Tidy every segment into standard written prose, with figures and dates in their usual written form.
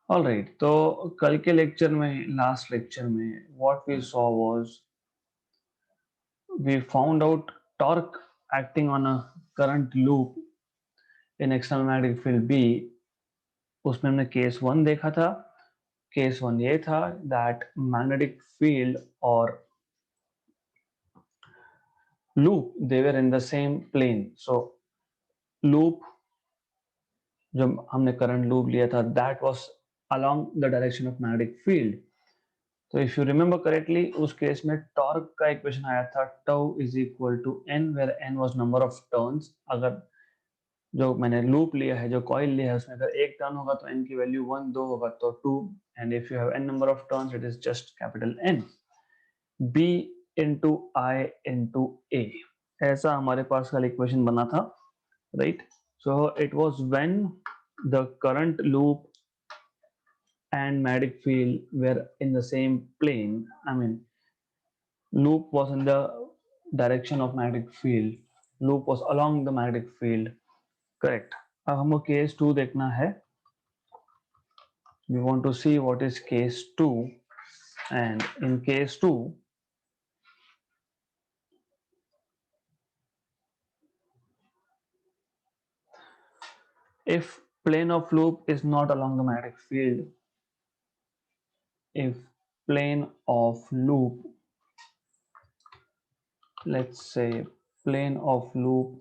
Alright, तो कल के लेक्चर में, लास्ट लेक्चर में what we saw was we found out torque acting on a current loop in external magnetic field B. उसमें हमने case one देखा था। केस वन ये था दैट मैग्नेटिक फील्ड और loop they were in the same plane. So loop, जो हमने current loop लिया था, that was along the direction of magnetic field. तो इफ यू रिमेंबर करेक्टली, उस केस में टॉर्क का इक्वेशन आया था tau is equal to N, where N was number of turns. अगर जो मैंने लूप लिया है, जो कॉइल लिया है, उसमें अगर एक टर्न होगा तो एन की वैल्यू वन, दो होगा तो two, and if you have N number of turns it is just capital N. B into I into A, ऐसा हमारे पास कल इक्वेशन बना था, right? So it was when the current loop and magnetic field were in the same plane. I mean, loop was in the direction of magnetic field, loop was along the magnetic field, correct? अब हमको case to देखना है। We want to see what is case two, and in case two, if plane of loop is not along the magnetic field, if plane of loop, let's say plane of loop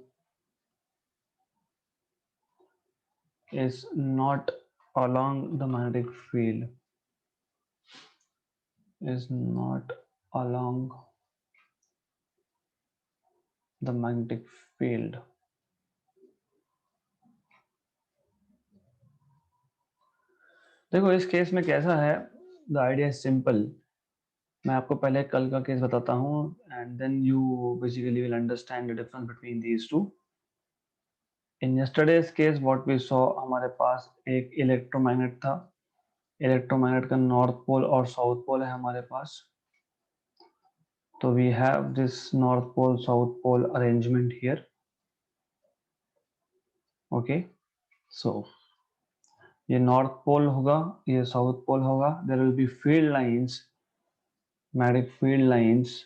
is not along the magnetic field, is not along the magnetic field, देखो इस case में कैसा है, the idea is simple. मैं आपको पहले कल का केस बताता हूँ and then you basically will understand the difference between these two. In yesterday's case what we saw, हमारे पास एक इलेक्ट्रोमैग्नेट था। इलेक्ट्रोमैग्नेट का नॉर्थ पोल और साउथ पोल है हमारे पास। तो we have this north pole south pole arrangement here, okay. So ये नॉर्थ पोल होगा, ये साउथ पोल होगा। There will be field lines, magnetic field lines,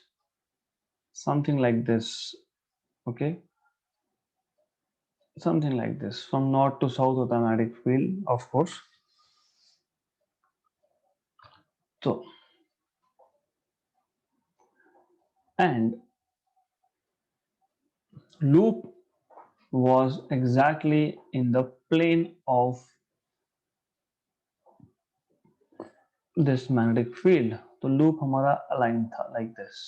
something like this, okay, something like this, from north to south होता है magnetic field, of course. So and loop was exactly in the plane of this magnetic field, तो loop हमारा aligned था like this,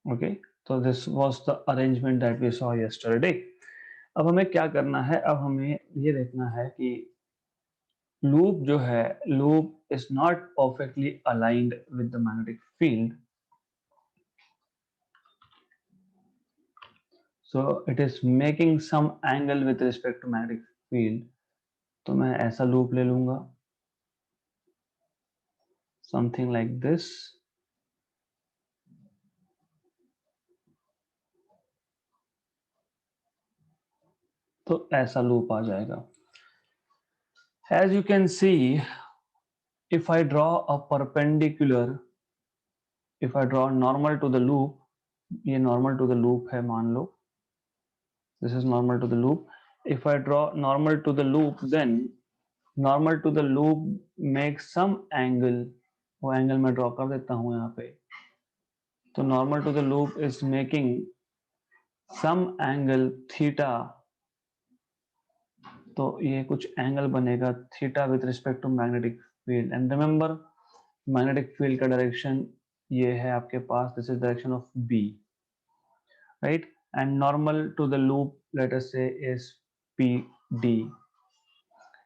okay. So this was the arrangement that we saw yesterday. अब हमें क्या करना है, अब हमें ये देखना है कि लूप जो है, loop is not perfectly aligned with the magnetic field, so it is making some angle with respect to magnetic field। तो मैं ऐसा लूप ले लूंगा, something like this। तो ऐसा लूप आ जाएगा। as you can see, if I draw a perpendicular, if I draw normal to the loop, ये normal to the loop है मान लो, this is normal to the loop। if I draw normal to the loop, then normal to the loop makes some angle, वो angle मैं draw कर देता हूं यहाँ पे। तो normal to the loop is making some angle theta, तो ये कुछ एंगल बनेगा theta with respect to magnetic field. And remember, magnetic field का डायरेक्शन ये है आपके पास, this is direction of B, right? And normal to the loop let us say is P D,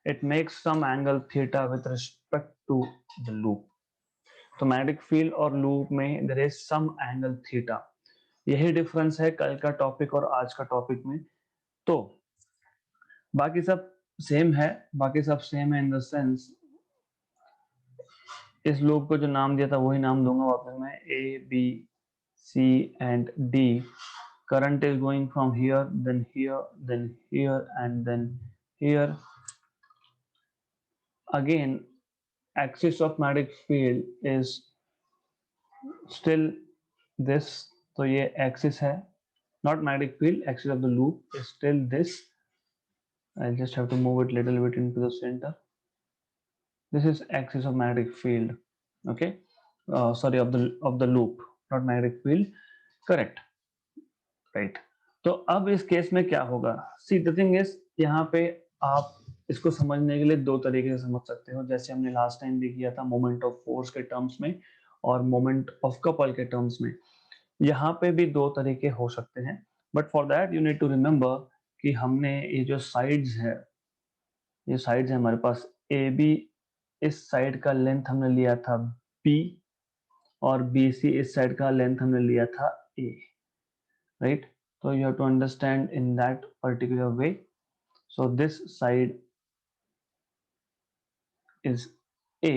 it makes some angle theta with respect to the loop. तो magnetic field और loop में there is some angle theta. यही difference है कल का topic और आज का टॉपिक में। तो बाकी सब सेम है, बाकी सब सेम है इन द सेंस, इस लूप को जो नाम दिया था वही नाम दूंगा वापस मैं, A B C and D. Current is going from here then here then here and then here, again axis of magnetic field is still this, तो ये axis है, not magnetic field, axis of the loop is still this. I'll just have to move it little bit into the center. This is axis of magnetic field, okay, sorry, of the loop, not magnetic field, correct, right. तो अब इस case में क्या होगा, see the thing is, यहाँ पे आप इसको समझने के लिए दो तरीके से समझ सकते हो, जैसे हमने लास्ट टाइम भी किया था मोमेंट ऑफ फोर्स के टर्म्स में और मोमेंट ऑफ कपल के टर्म्स में। यहाँ पे भी दो तरीके हो सकते हैं, but for that you need to remember कि हमने ये जो साइड्स है, ये साइड्स है हमारे पास ए बी, इस साइड का लेंथ हमने लिया था बी और बी सी इस साइड का लेंथ हमने लिया था ए, right. So you have to understand in that particular way. So this side is A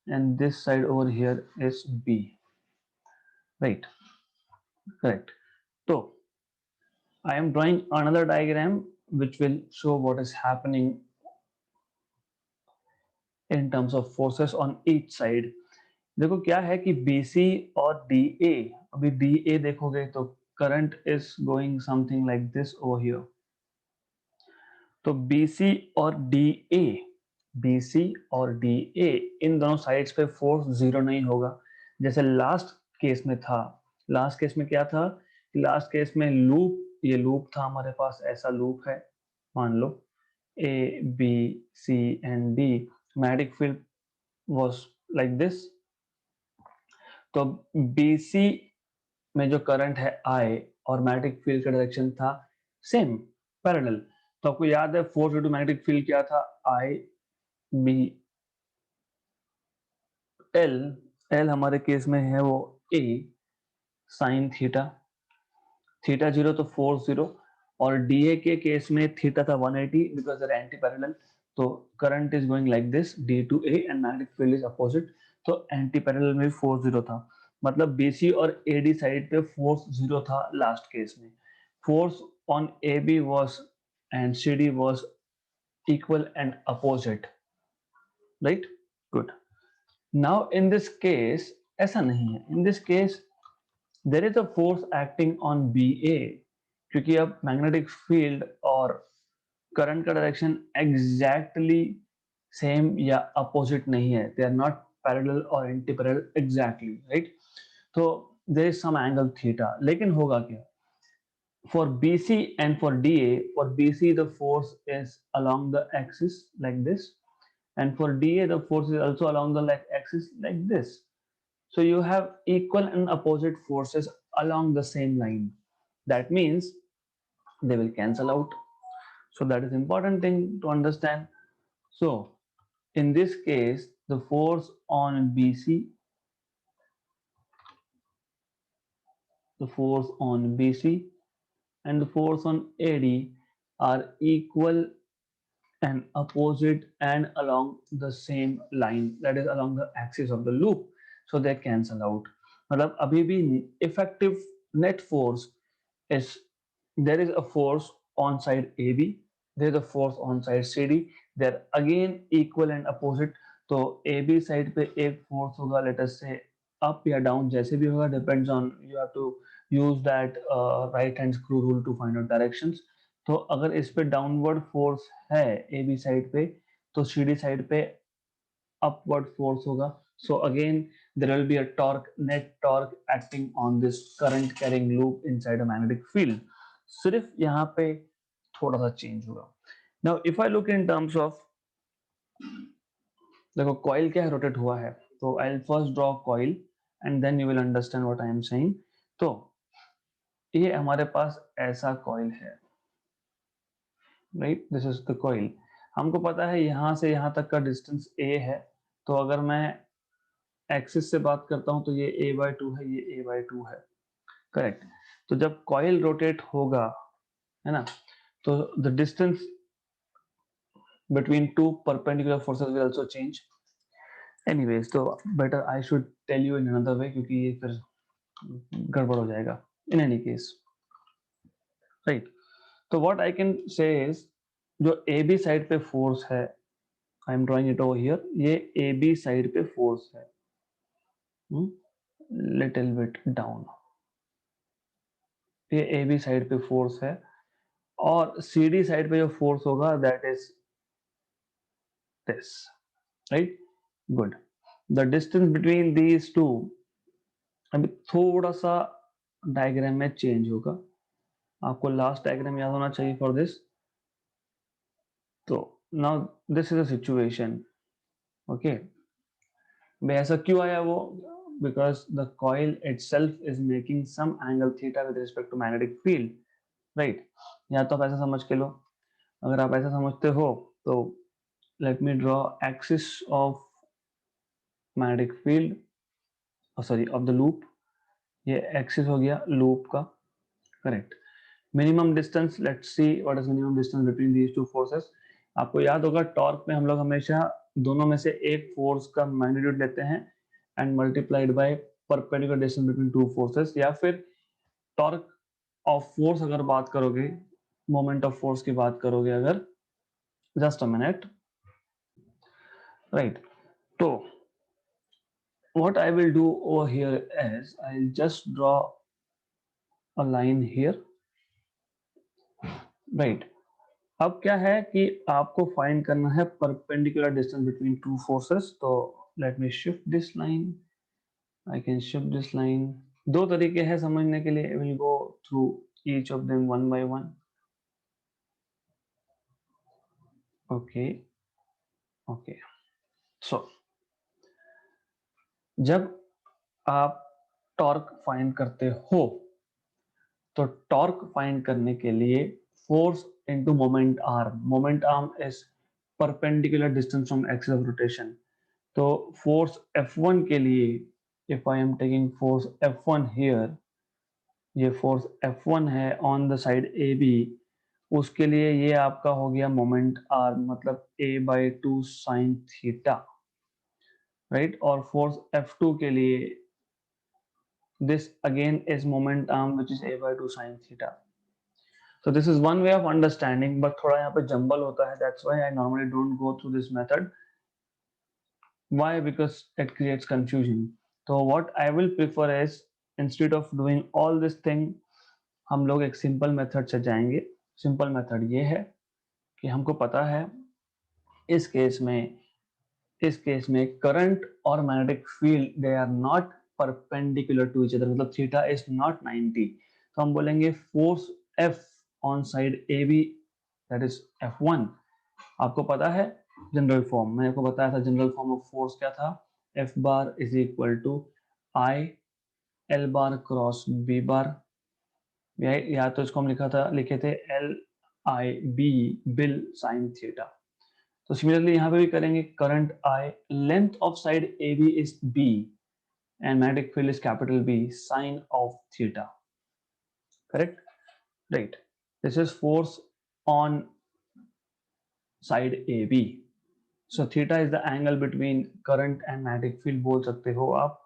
and this side over here is B, right, correct. So I am drawing another diagram which will show what is happening in terms of forces on each side. देखो क्या है कि BC और DA, अभी DA देखोगे तो current is going something like this over here. तो BC और DA, BC और DA इन दोनों साइड्स पे फोर्स जीरो नहीं होगा, जैसे लास्ट केस में था। लास्ट केस में क्या था, लास्ट केस में लूप, ये लूप था हमारे पास, ऐसा लूप है, मान लो A B C and D, magnetic field was like this. तो BC में जो करंट है I और मैग्नेटिक फील्ड का डायरेक्शन था सेम, पैरेलल। तो आपको याद है force due to magnetic field क्या था, I B L, L हमारे केस में है वो A sine theta, theta zero तो फोर्स जीरो, और DA के केस में थीटा था 180 because they are anti parallel, तो current is going like this D to A and magnetic field is opposite, तो एंटी पैरेलल में फोर्स जीरो था, मतलब BC और AD साइड पे फोर्स जीरो था लास्ट केस में। Force on AB was and CD was equal and opposite, right, good. Now in this case ऐसा नहीं है, in this case there is a force acting on BA, क्योंकि अब magnetic field और current का direction exactly same या opposite नहीं है, दे आर नॉट पैरेलल और एंटी पैरेलल एग्जैक्टली, राइट। तो there is some angle theta, लेकिन होगा क्या, for BC and for DA, for BC the force is along the axis like this, and for DA the force is also along the axis like this. So you have equal and opposite forces along the same line. That means they will cancel out. So that is important thing to understand. So in this case, the force on BC, the force on BC and the force on AD are equal and opposite and along the same line, that is along the axis of the loop, so they cancel out. मतलब अभी भी effective net force is, there is a force on side AB, there is a force on side CD, they are again equal and opposite. तो AB side पे एक force होगा, let us say up या down, जैसे भी होगा, depends on, you have to use that right hand screw rule to find out directions. तो अगर इस पे डाउनवर्ड फोर्स है ए बी साइड पे, तो सी डी साइड पे अपवर्ड फोर्स होगा, so again there will be a torque, net torque acting on this current carrying loop inside a magnetic field. सिर्फ यहाँ पे थोड़ा सा चेंज होगा। Now if I look in terms of, देखो coil क्या है, रोटेट हुआ है, तो I will first draw coil and then you will understand what I am saying. तो ये हमारे पास ऐसा कॉइल है, right, this is the coil. हमको पता है यहाँ से यहाँ तक का डिस्टेंस a है, तो अगर मैं एक्सिस से बात करता हूँ तो ये a/2 है, ये a/2 है, करेक्ट। तो जब कॉइल रोटेट होगा, है ना, तो the distance between two perpendicular forces will also change. Anyways, तो better I should tell you in another way, क्योंकि ये फिर गड़बड़ हो जाएगा इन एनी केस, राइट। तो what I can say is, जो ए बी साइड पे फोर्स है I am drawing it over here, ये ए बी साइड पे फोर्स है, लिटिल बिट डाउन, ये ए बी साइड पे फोर्स है, और सी डी साइड पे जो फोर्स होगा that is this, right, good. The distance between these to, अभी थोड़ा सा डायग्राम में चेंज होगा, आपको लास्ट डायग्राम याद होना चाहिए फॉर दिस। तो now this is a situation, okay, भाई ऐसा क्यों आया वो, because the coil itself is making some angle theta with respect to magnetic field, right. या तो आप ऐसा समझ के लो, अगर आप ऐसा समझते हो तो let me draw axis of magnetic field, sorry of the loop, ये एक्सिस हो गया लूप का, correct. Minimum distance, let's see what is minimum distance between these two forces. आपको याद होगा टॉर्क में हम लोग हमेशा दोनों में से एक फोर्स का मैग्नीट्यूड लेते हैं and multiplied by perpendicular distance between two forces, या फिर टॉर्क ऑफ फोर्स अगर बात करोगे, मोमेंट ऑफ फोर्स की बात करोगे अगर, जस्ट अ मिनट, राइट। तो what I will do over here is I'll just draw a line here, right। अब क्या है कि आपको फाइंड करना है perpendicular distance between two forces, तो let me shift this line, I can shift this line. दो तरीके हैं समझने के लिए, will go through each of them one by one, okay okay. So जब आप टॉर्क फाइंड करते हो, तो टॉर्क फाइंड करने के लिए force into moment arm is perpendicular distance from axis of rotation. तो फोर्स F1 के लिए, if I am taking force F1 here, ये फोर्स F1 है on the side A B, उसके लिए ये आपका हो गया मोमेंट आर्म, मतलब A/2 साइन थीटा, राइट। और फोर्स F2 के लिए this again is moment arm which is A/2 sin theta. So this is one way of understanding, but थोड़ा यहाँ पे जंबल होता है, that's why I normally don't go through this method. Why? Because it creates confusion. So what I will prefer is, instead of doing all this thing, हम लोग एक simple method से जाएंगे। सिंपल मेथड ये है कि हमको पता है इस केस में करंट और magnetic field they are not perpendicular to each other, मतलब थीटा इज नॉट 90, तो हम बोलेंगे force F on side A B, that is F1। आपको पता है जनरल फॉर्म, मैंने आपको बताया था जनरल फॉर्म ऑफ फोर्स क्या था, F bar is equal to I L bar cross B bar, या तो इसको हम लिखे थे एल आई बी बिल साइन थीटा। तो सिमिलरली यहाँ पे भी करेंगे, current I, length of side A B is B and magnetic field is capital B, sine of theta, correct, right। This is force on side AB, so theta is the angle between current and magnetic field बोल सकते हो आप।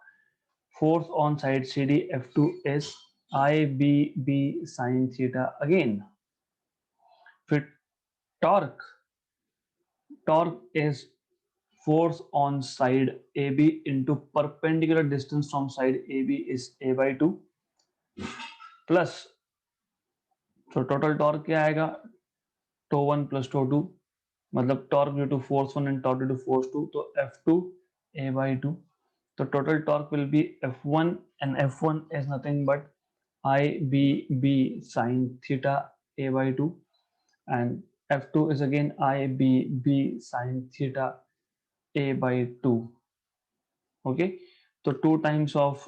force on side CD F2 is IBB sine theta again। फिर torque is force on side AB into perpendicular distance from side AB is A/2 plus, तो total torque क्या आएगा, τ1 plus τ2, मतलब torque due to force 1 and torque due to force 2, तो F2 A/2, तो total torque will be F1 and F1 is nothing but IBB sin theta A/2 and F2 is again IBB sin theta A/2, okay। तो 2 times of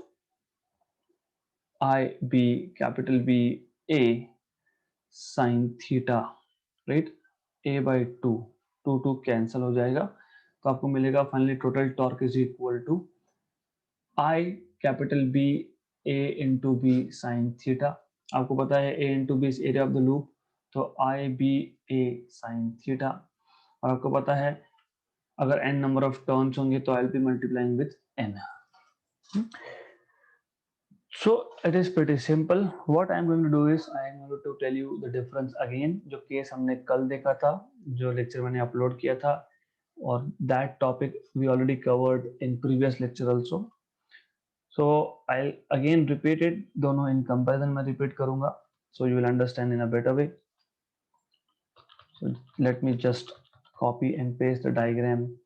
IB capital B A sin theta, right, A/2, 2 cancel हो जाएगा, तो आपको मिलेगा finally total torque is equal to I capital B A into B sine theta. आपको पता है A into B is area of the loop, तो IBA sine theta. और आपको पता है अगर n नंबर ऑफ टर्न्स होंगे तो I will be multiplying with n। So it is pretty simple. What I am going to do is I am going to tell you the difference again, जो case हमने कल देखा था, जो lecture मैंने upload किया था, और that topic we already covered in previous lecture also. So I'll again repeat it, दोनों in comparison में repeat करूंगा, so you will understand in a better way. So let me just copy and paste the diagram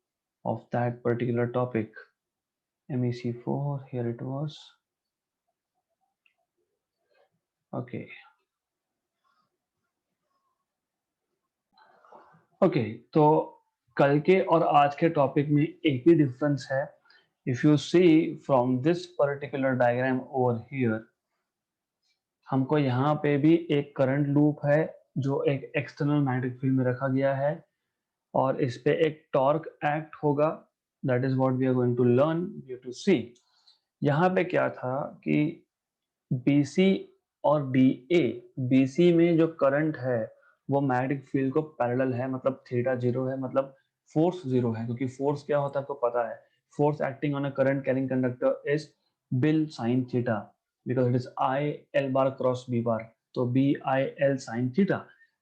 of that particular topic. MEC4, here it was. Okay. Okay, तो कल के और आज के topic में एक ही डिफरेंस है. If you see from this particular diagram over here, हमको यहाँ पे भी एक करंट लूप है जो एक एक्सटर्नल मैग्नेटिक फील्ड में रखा गया है और इस पे एक टॉर्क एक्ट होगा. That is what we are going to learn. You to see यहाँ पे क्या था कि BC और DA, BC में जो करंट है वो मैग्नेटिक फील्ड को पैरेलल है, मतलब थीटा जीरो है, मतलब फोर्स जीरो है. क्योंकि फोर्स क्या होता है आपको पता है, force acting on a current carrying conductor is bill sine theta because it is I L bar cross B बार. तो BIL sign theta,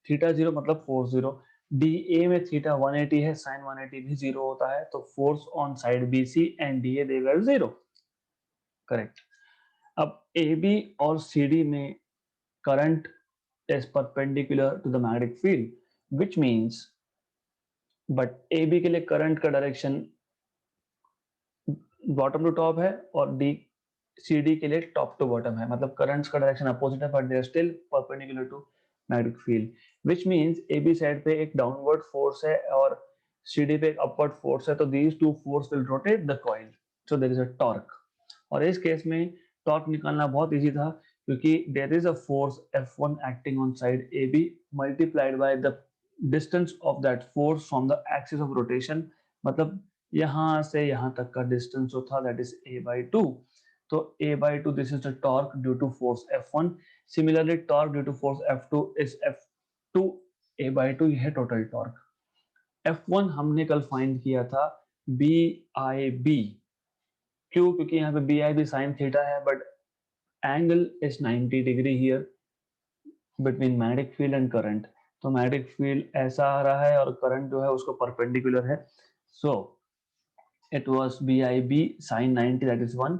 theta zero मतलब फोर्स जीरो. DA में थीटा 180 है, साइन 180 भी जीरो होता है, तो force on side BC and DA they were zero. Correct. अब AB और CD में current is perpendicular to the magnetic field, which means, but AB के लिए current का direction bottom to top है और CD के लिए top to bottom है, मतलब currents का direction opposite है but they are still perpendicular to magnetic field, which means AB side पे एक downward force है और CD पे एक upward force है, तो these two force will rotate the coil, so there is a torque. और इस केस में टॉर्क निकालना बहुत इजी था क्योंकि there is a force F1 acting on side AB multiplied by the distance of that force from the axis of rotation, मतलब यहां से यहां तक का डिस्टेंस जो था दैट इज A/2. तो A/2 this is the torque due to force F1. Similarly torque due to force F2 is F2 A/2. यह टोटल टॉर्क. F1 हमने कल फाइंड किया था BIB. क्यों? क्योंकि यहाँ पे BIB साइन थीटा है but angle is 90 degree here between magnetic field and current. तो मैग्नेटिक फील्ड ऐसा आ रहा है और करंट जो है उसको परपेंडिकुलर है. So it was BIB sine 90 that is 1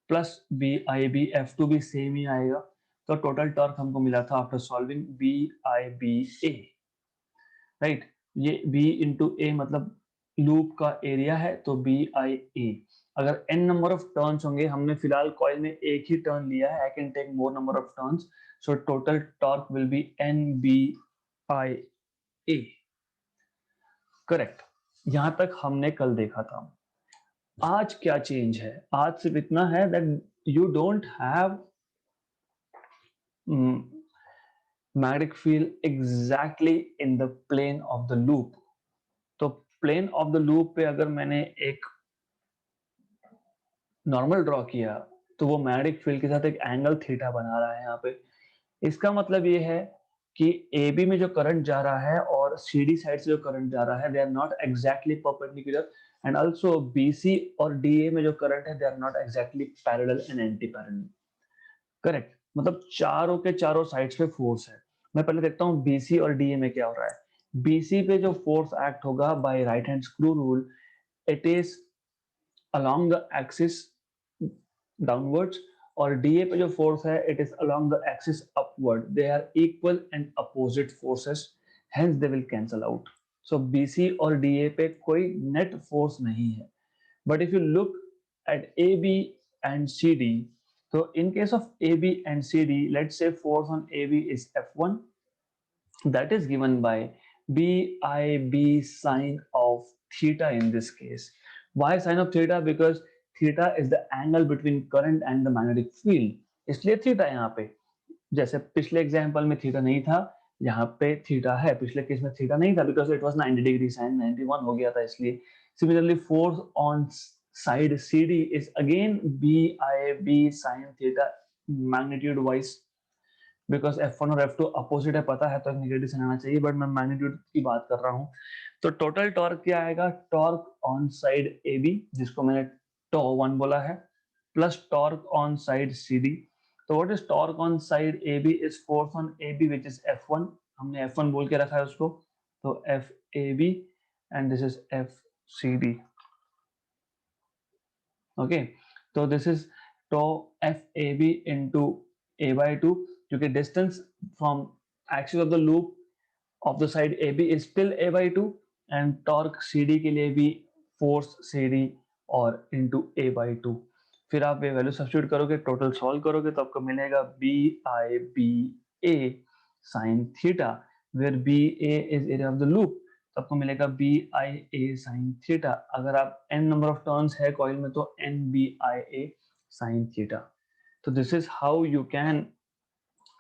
plus BIB F2 भी सेम ही आएगा. तो टोटल टॉर्क हमको मिला था आफ्टर सॉल्विंग BIBA. राइट. ये B इंटू A मतलब लूप का एरिया है, तो BIA. अगर n नंबर ऑफ टर्न्स होंगे, हमने फिलहाल कॉइल में एक ही टर्न लिया है, I can take more number of turns, so total torque will be NBIA. Correct. यहां तक हमने कल देखा था. आज क्या चेंज है? आज सिर्फ इतना है that you don't have magnetic field exactly in the plane of the loop. तो प्लेन ऑफ द लूप पे अगर मैंने एक नॉर्मल ड्रॉ किया तो वो मैग्नेटिक फील्ड के साथ एक एंगल थीटा बना रहा है यहाँ पे. इसका मतलब ये है कि AB में जो करंट जा रहा है और CD साइड से जो करंट जा रहा है they are not exactly perpendicular, and also BC और DA में जो करंट है they are not exactly parallel and anti parallel. Correct. मतलब चारों के चारों साइड्स पे फोर्स है. मैं पहले देखता हूँ BC और DA में क्या हो रहा है. BC पे जो फोर्स एक्ट होगा by right hand screw rule, it is along the axis downwards, और DA पे जो फोर्स है it is along the axis upward. They are equal and opposite forces, hence they will cancel out. So BC और DA पे कोई net force नहीं है. But if you look at AB and CD, so in case of AB and CD, let's say force on AB is F1, that is given by BIB sine of theta in this case. Why sine of theta? Because theta is the angle between current and the magnetic field. इसलिए theta यहाँ पे, जैसे पिछले example में theta नहीं था, यहाँ पे थीटा है. पिछले केस में थीटा नहीं था because it was 90 degree, sine 91 हो गया था इसलिए. Similarly force on side CD is again BIB sin theta magnitude wise, because F1 और F2 अपोजिट है, पता है तो एक नेगेटिव साइन आना चाहिए, बट मैं मैग्नीट्यूड की बात कर रहा हूँ. तो टोटल टॉर्क क्या आएगा? टॉर्क ऑन साइड AB, जिसको मैंने τ1 बोला है, plus torque on side CD. तो what is torque on side AB is force on AB which is F1. हमने F1 बोल के रखा है उसको, तो FAB and this is CD. Okay, so this is tau FAB into A by 2, क्योंकि distance from axis of the loop of the side AB is still A by 2, and torque CD के लिए भी force CD और into A by 2. फिर आप ये value substitute करोगे, total solve करोगे तो आपको मिलेगा BIBA sin theta, where BA is area of the loop, तो आपको मिलेगा BIA sin थीटा. अगर आप n नंबर ऑफ टर्न्स है कॉइल में तो NBIA sin थीटा. तो this is how you can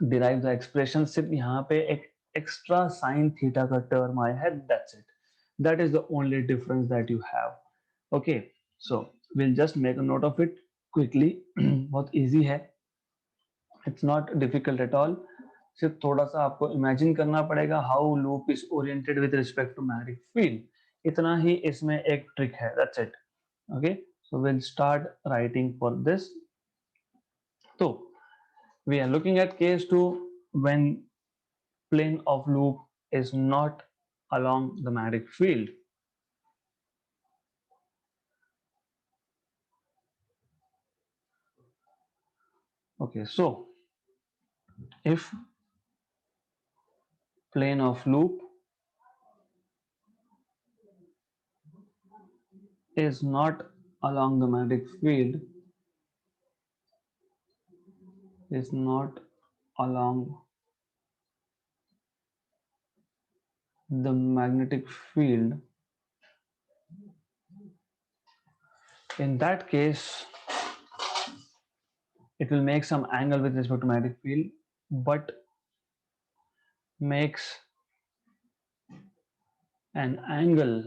derive the expression. सिर्फ यहाँ पे एक एक्स्ट्रा साइन थीटा का टर्म आया है, that's it. That is the only difference that you have. Okay, so will just make a note of it quickly. बहुत easy है, it's not difficult at all. सिर्फ थोड़ा सा आपको इमेजिन करना पड़ेगा how loop is oriented with respect to magnetic field. इतना ही इसमें एक ट्रिक है, that's it. Okay, so will start writing for this. तो we are looking at case 2 when plane of loop is not along the magnetic field. Okay, so if plane of loop is not along the magnetic field, is not along the magnetic field, in that case it will make some angle with respect to magnetic field, but makes an angle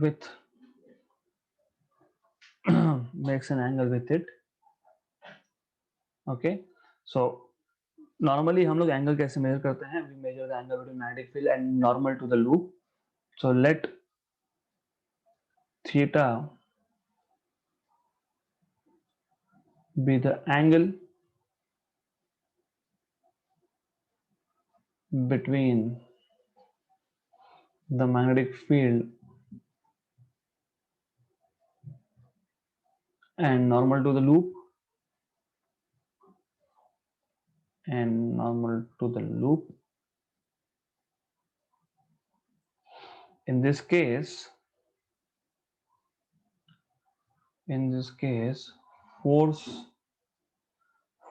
with makes an angle with it. Okay, so normally हम लोग angle कैसे major करते हैं? We measure the angle between magnetic field and normal to the loop. So let theta be the angle between the magnetic field and normal to the loop, and normal to the loop. In this case,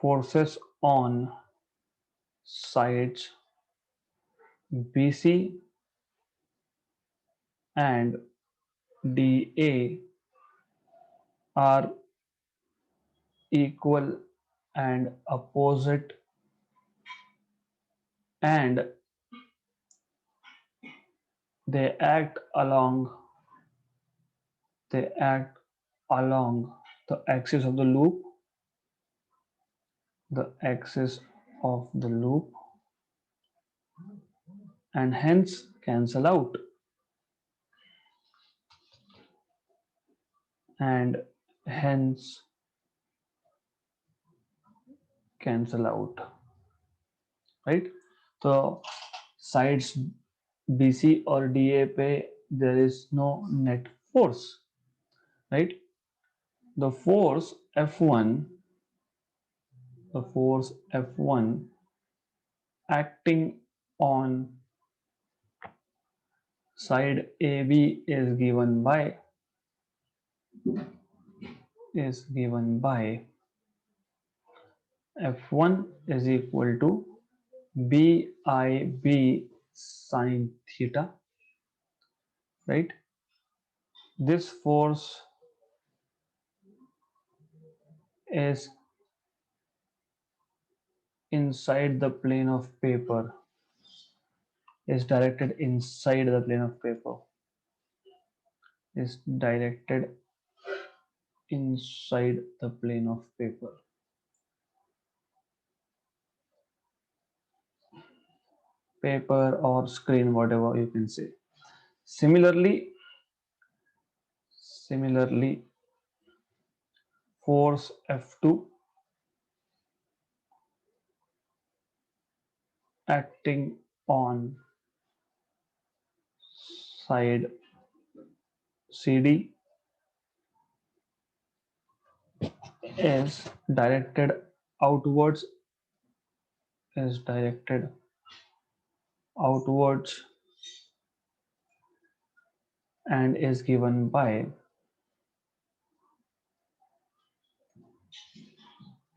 forces on sides BC and DA are equal and opposite, and they act along the axis of the loop, and hence cancel out, and hence cancel out, right? So sides BC or DA पे there is no net force, right? The force F1 acting on side AB is given by F1 is equal to BIB sin theta, right? This force is inside the plane of paper, is directed inside the plane of paper, is directed inside the plane of paper or screen, whatever you can say. Similarly, force F2 acting on side CD is directed outwards, is directed outwards and is given by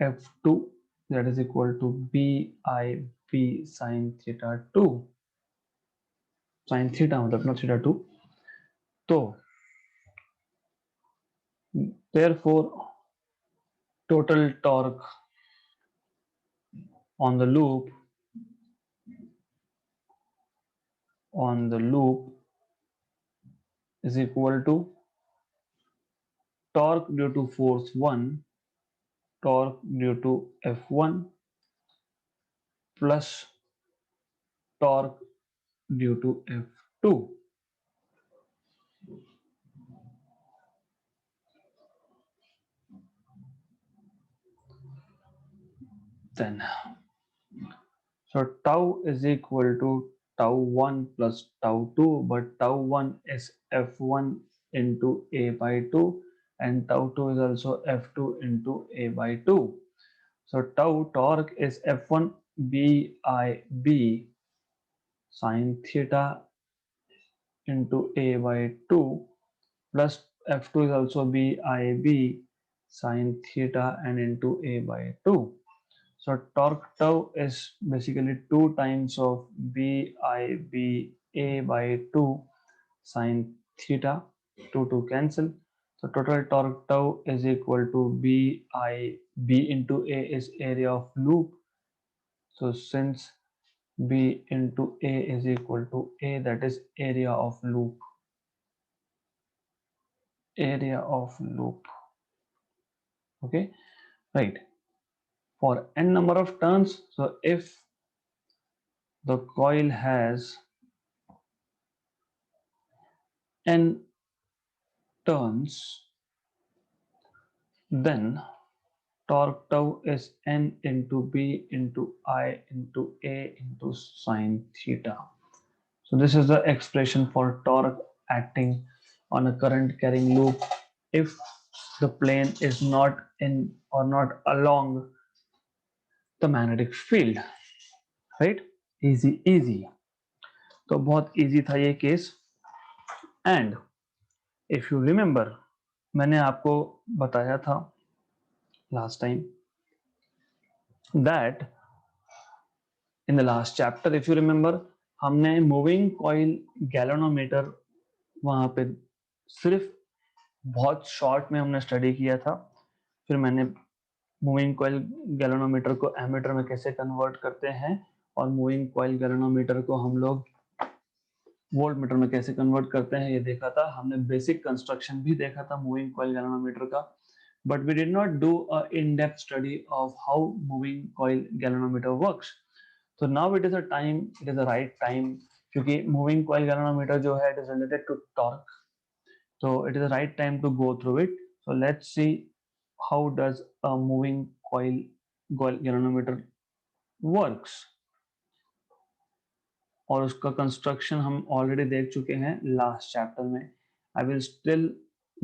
F2, that is equal to BIB sin theta 2, sin theta मतलब not theta 2. So therefore total torque on the loop is equal to torque due to force 1, torque due to F1 plus torque due to F2. Then so tau is equal to tau 1 plus tau 2, but tau 1 is F1 into A by 2 and tau 2 is also F2 into A by 2. So tau torque is F1 BIB sin theta into A by 2 plus F2 is also BIB sin theta and into A by 2. So torque tau is basically 2 times of BIB A by 2 sin theta, 2 cancel. So total torque tau is equal to BIB into A is area of loop. So since B into A is equal to A, that is area of loop. Area of loop. Okay, right. For n number of turns, so if the coil has n turns, then torque tau is n into B into I into A into sine theta. So this is the expression for torque acting on a current carrying loop if the plane is not in or not along the magnetic field, right? Easy. तो बहुत easy था ये case. And if you remember, मैंने आपको बताया था last time that in the last chapter, if you remember, हमने moving coil galvanometer वहां पे सिर्फ बहुत शॉर्ट में हमने स्टडी किया था. फिर मैंने मूविंग कॉइल गैल्वेनोमीटर को एमीटर में कैसे कन्वर्ट करते हैं और मूविंग कॉइल गैल्वेनोमीटर को हम लोग वोल्ट मीटर में कैसे कन्वर्ट करते हैं ये देखा था. हमने बेसिक कंस्ट्रक्शन भी देखा था मूविंग कॉइल गैल्वेनोमीटर का, but we did not do a in-depth study of how moving coil galvanometer works. So now it is the right time, क्योंकि moving coil galvanometer जो है it is related to torque, so it is the right time to go through it. So let's see how does a moving coil galvanometer works. और उसका construction हम already देख चुके हैं last chapter में. I will still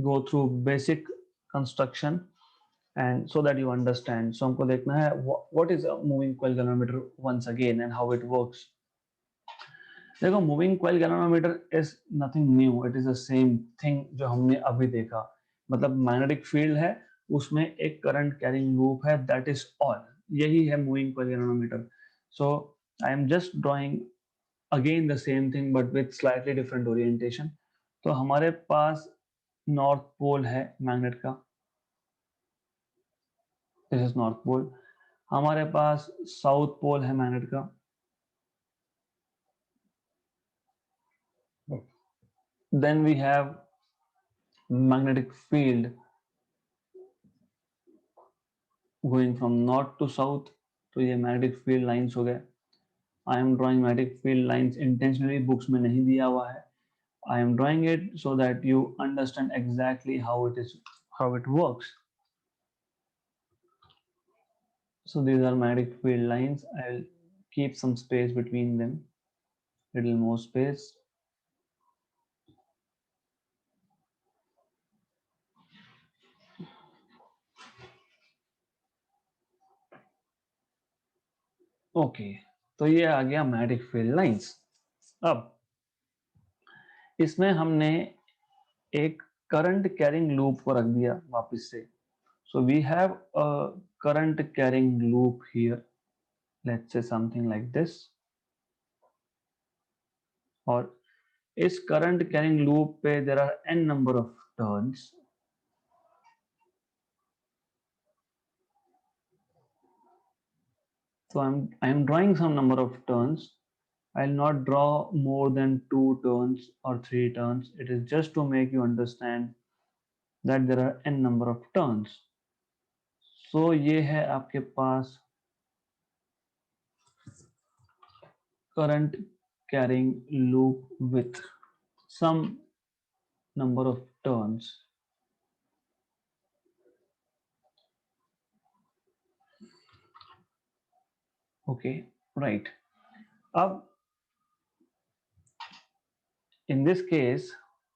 go through basic construction and so that you understand. So हमको देखना है what is a moving coil galvanometer once again and how it works. देखो moving coil galvanometer is nothing new, it is the same thing जो हमने अभी देखा. मतलब magnetic field है, उसमें एक current carrying loop है, that is all. यही है moving coil galvanometer. So I am just drawing again the same thing but with slightly different orientation. तो हमारे पास नॉर्थ पोल है मैग्नेट का, दिस इज नॉर्थ पोल. हमारे पास साउथ पोल है magnet का. Then we have magnetic field going from north to south. तो ये magnetic field lines हो गए. I am drawing magnetic field lines intentionally, books में नहीं दिया हुआ है. I am drawing it so that you understand exactly how it works. So these are magnetic field lines. I'll keep some space between them, little more space. Okay, तो ये आ गया magnetic field lines. अब इसमें हमने एक current carrying loop को रख दिया वापस से। So we have a current carrying loop here, let's say something like this. और इस करंट कैरिंग लूप पे there are n number of turns. So I'm drawing some number of turns. I'll not draw more than 2 turns or 3 turns. It is just to make you understand that there are n number of turns. So ये है आपके पास current carrying loop with some number of turns. Okay, right. अब in this case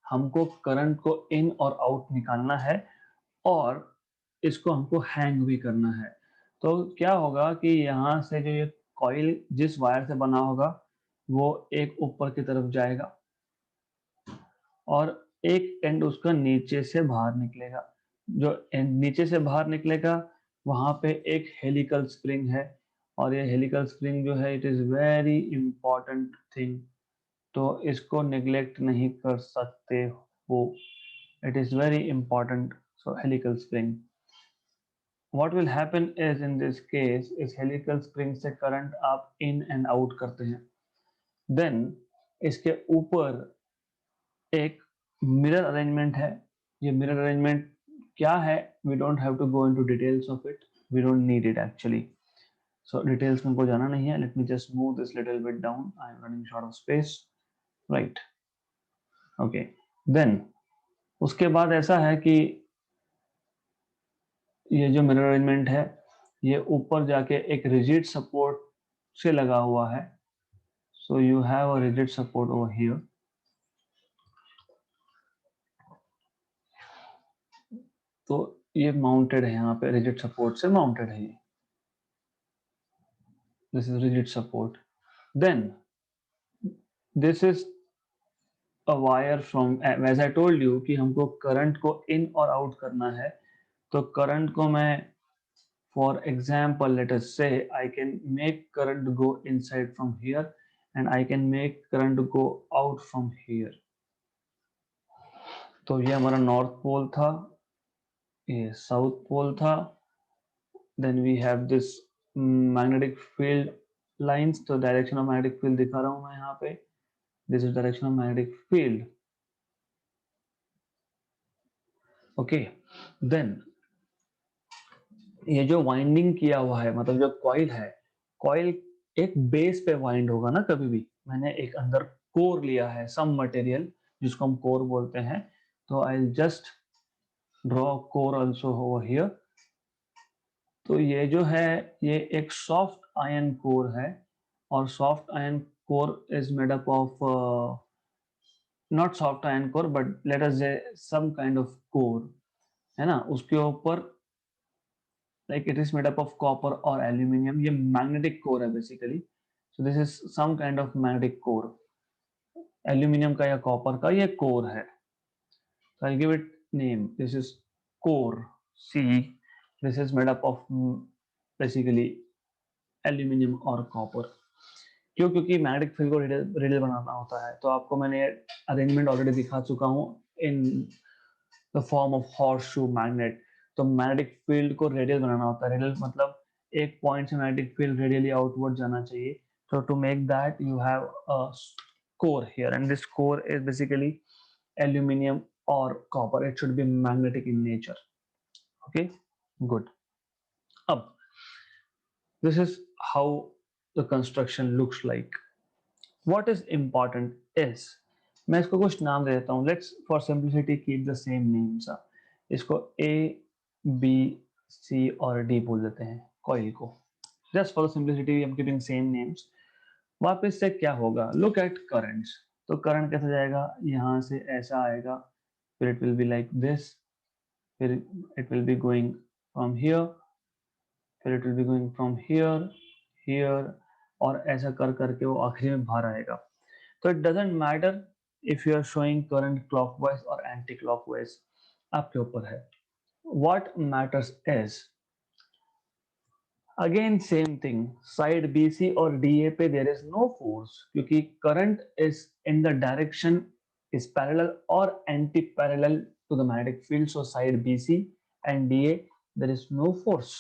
हमको current को इन और out निकालना है और इसको हमको हैंग भी करना है। तो क्या होगा कि यहाँ से जो ये कॉइल जिस वायर से बना होगा वो एक ऊपर की तरफ जाएगा और एक एंड उसका नीचे से बाहर निकलेगा। जो एंड नीचे से बाहर निकलेगा वहां पे एक हेलिकल स्प्रिंग है और ये हेलिकल स्प्रिंग जो है it is very important thing, तो इसको नेग्लेक्ट नहीं कर सकते हो। It is very important. So helical spring, what will happen is in this case इस हेलिकल स्प्रिंग से करंट आप इन एंड आउट करते हैं। देन इसके ऊपर एक मिरर अरेंजमेंट है। ये मिरर अरेंजमेंट क्या है, we don't have to go into details of it, we don't need it actually. So details में को जाना नहीं है। Let me just move this little bit down, I am running short of space, right. Okay, then उसके बाद ऐसा है कि ये जो मिरर अरेंजमेंट है ये ऊपर जाके एक रिजिड सपोर्ट से लगा हुआ है। So you have a rigid support over here. तो ये माउंटेड है, यहाँ पे रिजिड सपोर्ट से माउंटेड है ये। This is rigid support. Then this is a wire from, as I told you कि हमको करंट को इन और आउट करना है। तो करंट को मैं, for example, let us say I can make current go inside from here and I can make current go out from here. तो ये हमारा नॉर्थ पोल था, ये साउथ पोल था। Then we have this magnetic field lines. तो direction of magnetic field दिखा रहा हूं मैं यहाँ पे, this is direction of magnetic field. Okay, then ये जो वाइंडिंग किया हुआ है, मतलब जो कॉइल है, कॉइल एक बेस पे वाइंड होगा ना कभी भी। मैंने एक अंदर कोर लिया है, सम मटेरियल जिसको हम कोर बोलते हैं। तो I just draw core also over here. तो ये जो है ये एक सॉफ्ट आयन कोर है और soft iron core is made up of, not soft iron core but let us से सम काइंड ऑफ कोर, है ना। उसके ऊपर like it is made up of copper or aluminum। ये magnetic core है basically। so this is some kind of magnetic core, aluminium का या copper का ये कोर है। so I'll give it name, this is core C। this is made up of basically aluminium और copper. क्यों? क्योंकि magnetic field को radial बनाना होता है। तो आपको मैंने अरेंजमेंट ऑलरेडी दिखा चुका हूँ in the form of horse shoe magnet. तो मैग्नेटिक फील्ड को रेडियल बनाना होता है। रेडियल मतलब एक पॉइंट से मैग्नेटिक फील्ड रेडियली आउटवर्ड जाना चाहिए। तो to make that you have a core here and this core is basically aluminum or copper, it should be magnetic in nature। okay, good। अब this is how the construction looks like। what is important is, मैं इसको कुछ नाम दे देता हूँ। Let's for simplicity keep the same names. इसको ए B सी और D बोल देते हैं कॉइल को। Just for simplicity I am keeping same names. वापस से क्या होगा, लुक एट करंट्स। तो करंट कैसे जाएगा, यहाँ से ऐसा आएगा, फिर it will be like this, फिर it will be going from here, फिर it will be going from here here और ऐसा कर करके वो आखिरी में बाहर आएगा। तो it doesn't matter if you are showing current clockwise और एंटी क्लॉकवाइज, आपके ऊपर है। What matters is again same thing, side BC और DA पे देयर इज नो फोर्स, क्योंकि current is in the direction is parallel or anti-parallel to the magnetic field. So side BC and DA there is no force,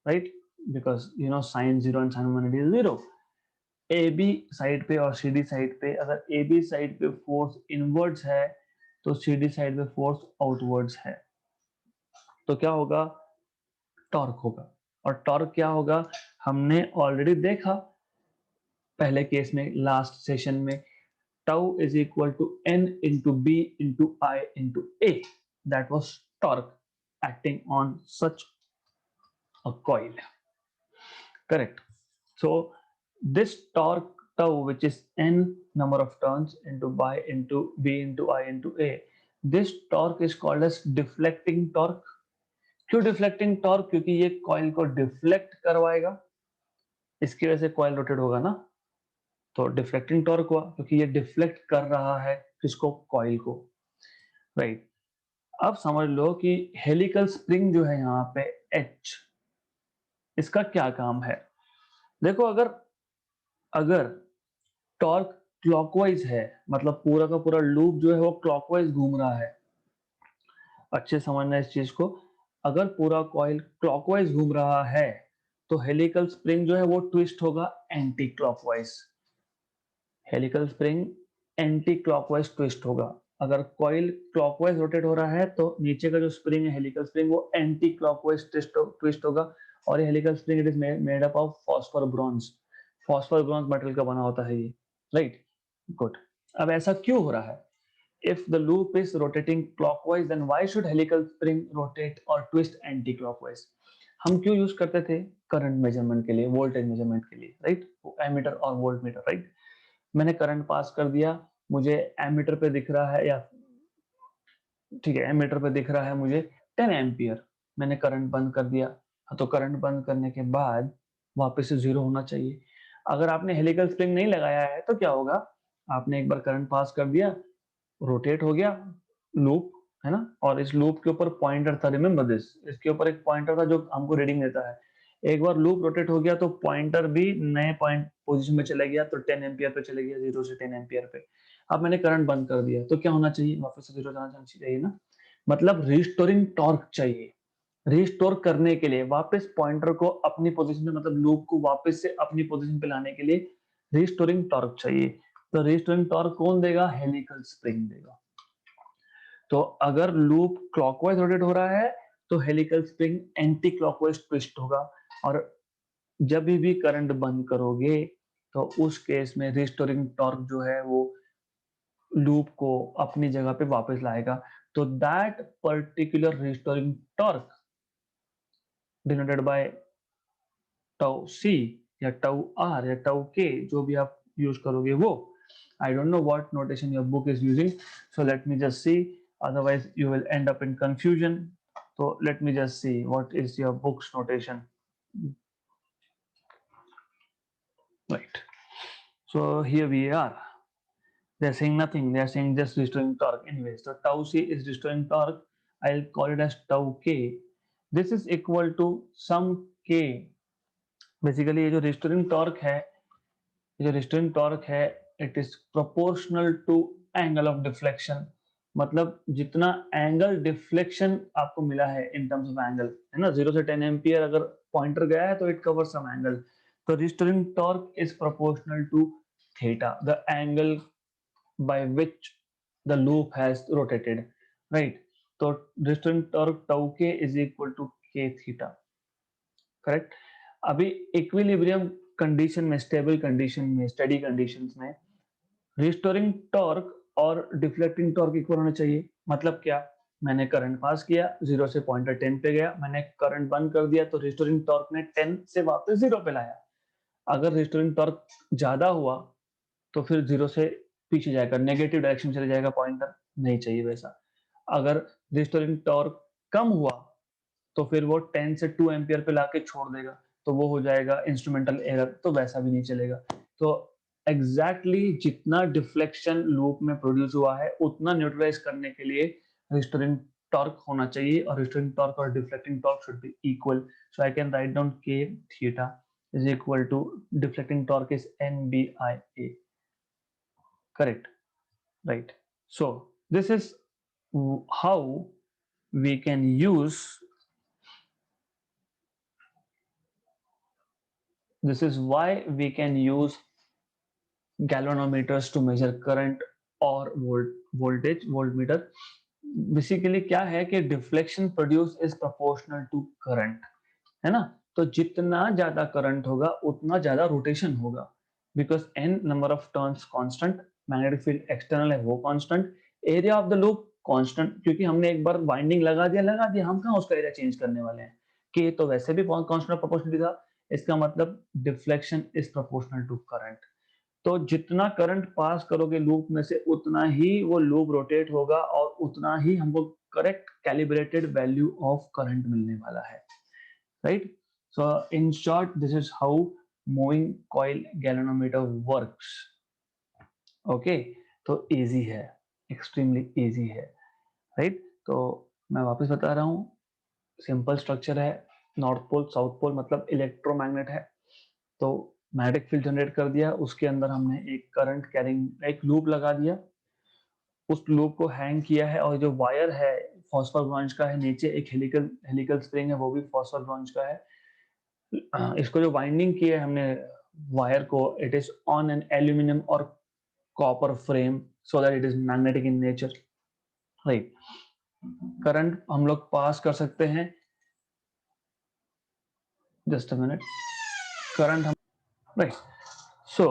right? Because you know sin 0 and sin 180 is 0. AB side पे और CD side पे, अगर AB side पे force inwards है तो CD side पे force outwards है, तो क्या होगा, टॉर्क होगा। और टॉर्क क्या होगा, हमने ऑलरेडी देखा पहले केस में, लास्ट सेशन में, tau is equal to n into b into I into a. That was torque acting on such a coil. Correct. So this torque tau, which is n number of turns into by into b into I into a, this torque is called as deflecting torque. क्यों deflecting torque, क्योंकि ये coil को deflect करवाएगा, इसकी वजह से coil rotate होगा ना, तो डिफ्लेक्टिंग टॉर्क हुआ क्योंकि ये डिफ्लेक्ट कर रहा है किसको, कॉइल को, राइट। अब समझ लो कि हेलिकल स्प्रिंग जो है यहाँ पे H, इसका क्या काम है। देखो अगर अगर टॉर्क क्लॉकवाइज है, मतलब पूरा का पूरा लूप जो है वो क्लॉकवाइज घूम रहा है, अच्छे समझना इस चीज को, अगर पूरा कॉइल क्लॉकवाइज घूम रहा है तो हेलिकल स्प्रिंग जो है वो ट्विस्ट होगा anti clockwise. Helical spring anti clockwise twist होगा। अगर कॉइल क्लॉकवाइज रोटेट हो रहा है तो नीचे का जो स्प्रिंग है हेलिकल स्प्रिंग वो एंटी क्लॉकवाइज ट्विस्ट होगा। और ये helical spring it is made up of phosphor bronze metal का बना होता है ये, राइट, गुड। अब ऐसा क्यों हो रहा है, if the loop is rotating clockwise then why should helical spring rotate or twist anti-clockwise? हम क्यों यूज करते थे, करंट मेजरमेंट के लिए, वोल्टेज मेजरमेंट के लिए, राइट, एमीटर और वोल्टमीटर, राइट। मैंने करंट पास कर दिया, मुझे एमीटर पे दिख रहा है, या ठीक है एमीटर पे दिख रहा है मुझे 10 एम्पियर, मैंने करंट बंद कर दिया, तो करंट बंद करने के बाद वापस से जीरो होना चाहिए। अगर आपने हेलिकल स्प्रिंग नहीं लगाया है तो क्या होगा, आपने एक बार करंट पास कर दिया, रोटेट हो गया लूप, है ना, और इस लूप के ऊपर पॉइंटर था, रिमेंबर दिस, इसके ऊपर एक पॉइंटर था जो हमको रीडिंग देता है। एक बार लूप रोटेट हो गया तो पॉइंटर भी नए पॉइंट पोजीशन में चला गया, तो 10 एम्पियर पे चले गया, 0 से 10 एम्पियर पे। अब मैंने करंट बंद कर दिया तो क्या होना चाहिए, वापस से 0 जाना चाहिए ना, मतलब रिस्टोरिंग टॉर्क चाहिए। रिस्टोर करने के लिए वापस पॉइंटर को अपनी पोजीशन पे, मतलब लूप को वापस से अपनी पोजीशन पे लाने के लिए रिस्टोरिंग टॉर्क चाहिए। तो रिस्टोरिंग टॉर्क कौन देगा, हेलिकल स्प्रिंग देगा। तो अगर लूप क्लॉकवाइज रोटेट हो रहा है तो helical spring anti clockwise twist होगा, और जब भी करंट बंद करोगे तो उस केस में रिस्टोरिंग टॉर्क जो है वो लूप को अपनी जगह पे वापस लाएगा। तो that particular restoring torque denoted by tau C या टाउ आर या टाउ के, जो भी आप यूज करोगे वो, I don't know what notation your book is using, so let me just see, otherwise you will end up in confusion. So let me just see what is your book's notation, right. So here we are, they're saying nothing, they're saying just restoring torque anyway. So tau c is restoring torque, I'll call it as tau k, this is equal to some k। Basically ये जो restoring torque है, ये जो restoring torque है, it is proportional to angle of deflection, मतलब जितना angle deflection आपको मिला है इन टर्म्स ऑफ एंगल, है ना, 0 से 10 एम्पियर अगर पॉइंटर गया है तो इट कवर सम एंगल, तो restoring torque is proportional to theta, the angle by which the loop has rotated, right? तो restoring torque tau k is equal to k theta, correct. अभी equilibrium condition में, stable condition में, study conditions में restoring torque और deflecting torque equal होना चाहिए। मतलब क्या, मैंने करंट पास किया, 0 से पॉइंटर 10 पे गया, मैंने करंट बंद कर दिया तो रिस्टोरिंग टॉर्क ने 10 से वापस 0 पे लाया। अगर रिस्टोरिंग टॉर्क ज्यादा हुआ तो फिर 0 से पीछे जाएगा, नेगेटिव डायरेक्शन चले जाएगा पॉइंटर, नहीं चाहिए वैसा। अगर रिस्टोरिंग टॉर्क कम हुआ तो फिर वो 10 से 2 एम्पियर पे लाके छोड़ देगा, तो वो हो जाएगा इंस्ट्रूमेंटल एरर, तो वैसा भी नहीं चलेगा। तो एग्जैक्टली जितना डिफ्लेक्शन लूप में प्रोड्यूस हुआ है उतना न्यूट्रलाइज करने के लिए रिस्टोरिंग टॉर्क होना चाहिए, और रिस्टोरिंग टॉर्क और deflecting torque should be equal. So I can write down k theta is equal to deflecting torque is NBIA. Correct, right? So this is how we can use, this is why we can use galvanometers to measure current और voltage voltmeter. Basically क्या है कि deflection produce is proportional to current, है ना? तो जितना ज्यादा current होगा उतना ज्यादा रोटेशन होगा, because n number of turns constant, magnetic field external है वो constant, area of the loop constant, क्योंकि हमने एक बार वाइंडिंग लगा दिया, हम कहाँ उसका एरिया चेंज करने वाले हैं, कि तो वैसे भी कांस्टेंट प्रोपोर्शनलिटी था। इसका मतलब deflection is proportional to current. तो जितना करंट पास करोगे लूप में से उतना ही वो लूप रोटेट होगा और उतना ही हमको correct calibrated value of current मिलने वाला है, right? So in short this is how moving coil galvanometer works. Okay, तो इजी है, एक्सट्रीमली इजी है, राइट? तो मैं वापस बता रहा हूँ, सिंपल स्ट्रक्चर है, नॉर्थ पोल साउथ पोल मतलब इलेक्ट्रोमैग्नेट है। तो मैग्नेटिक फील्ड जनरेट कर दिया, उसके अंदर हमने एक करंट कैरिंग एक लूप लगा दिया, उस लूप को हैंग किया है, और जो वायर है फॉस्फर ब्रॉन्ज का है, नीचे एक हेलिकल स्प्रिंग है वो भी फॉस्फर ब्रॉन्ज का है। इसको जो वाइंडिंग की है हमने वायर को, it is on an aluminium और copper frame so that it is magnetic in nature, right? Current हम लोग पास कर सकते हैं, जस्ट अ मिनट, करंट हम, right? So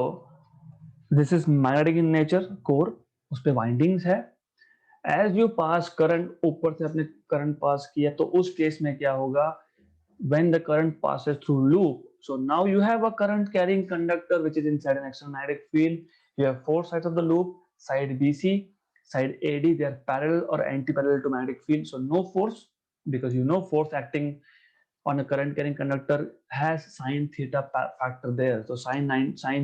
this is magnetic in nature core, उस पे वाइंडिंग्स है। एज यू पास करंट, ऊपर से अपने करंट पास किया, तो उस केस में क्या होगा, when the current passes through loop, so now you have a current carrying conductor which is inside an external magnetic field. You have four sides of the loop, side BC, side AD, they are parallel or anti-parallel to magnetic field, so no force, because you know force acting on a current carrying conductor has sin theta factor there, so sin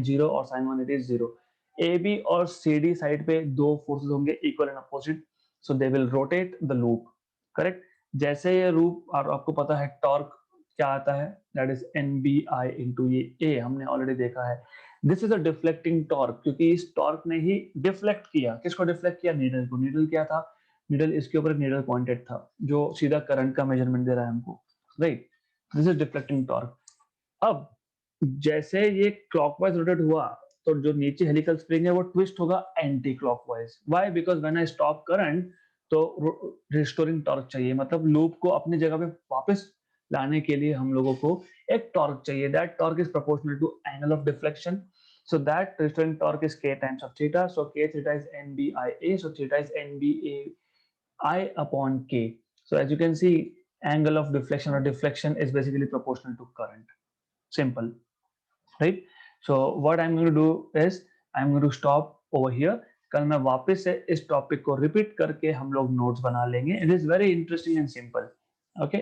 0 और sin 1 it is 0. AB और CD side पे दो forces होंगे equal and opposite, so they will rotate the loop, correct? जैसे ये loop, और आपको पता है टॉर्क क्या आता है, दैट इज NBI इंटू ये A, हमने ऑलरेडी देखा है। This is a deflecting torque, क्योंकि इस टॉर्क ने ही डिफ्लेक्ट किया, किसको डिफ्लेक्ट किया? नीडल को। नीडल क्या था? नीडल इसके ऊपर नीडल पॉइंटेड था जो सीधा करंट का मेजरमेंट दे रहा है हमको, right? This is deflecting torque. अब जैसे ये क्लॉकवाइज रोटेट हुआ, तो जो नीचे हेलिकल स्प्रिंग है वो ट्विस्ट होगा anti clockwise. Why? Because when I stop current, तो रिस्टोरिंग टॉर्क चाहिए, मतलब लूप को अपनी जगह पे वापस लाने के लिए हम लोगों को एक टॉर्क चाहिए, that torque is proportional to angle of deflection, so that restoring torque is k times of theta, so k theta is NBIA, so theta is NBAI upon k. So as you can see, angle of deflection or deflection is basically proportional to current. Simple, right? So what I'm going to do is I'm going to stop over here. कल मैं वापस से इस topic को repeat करके हम लोग notes बना लेंगे. It is very interesting and simple. Okay.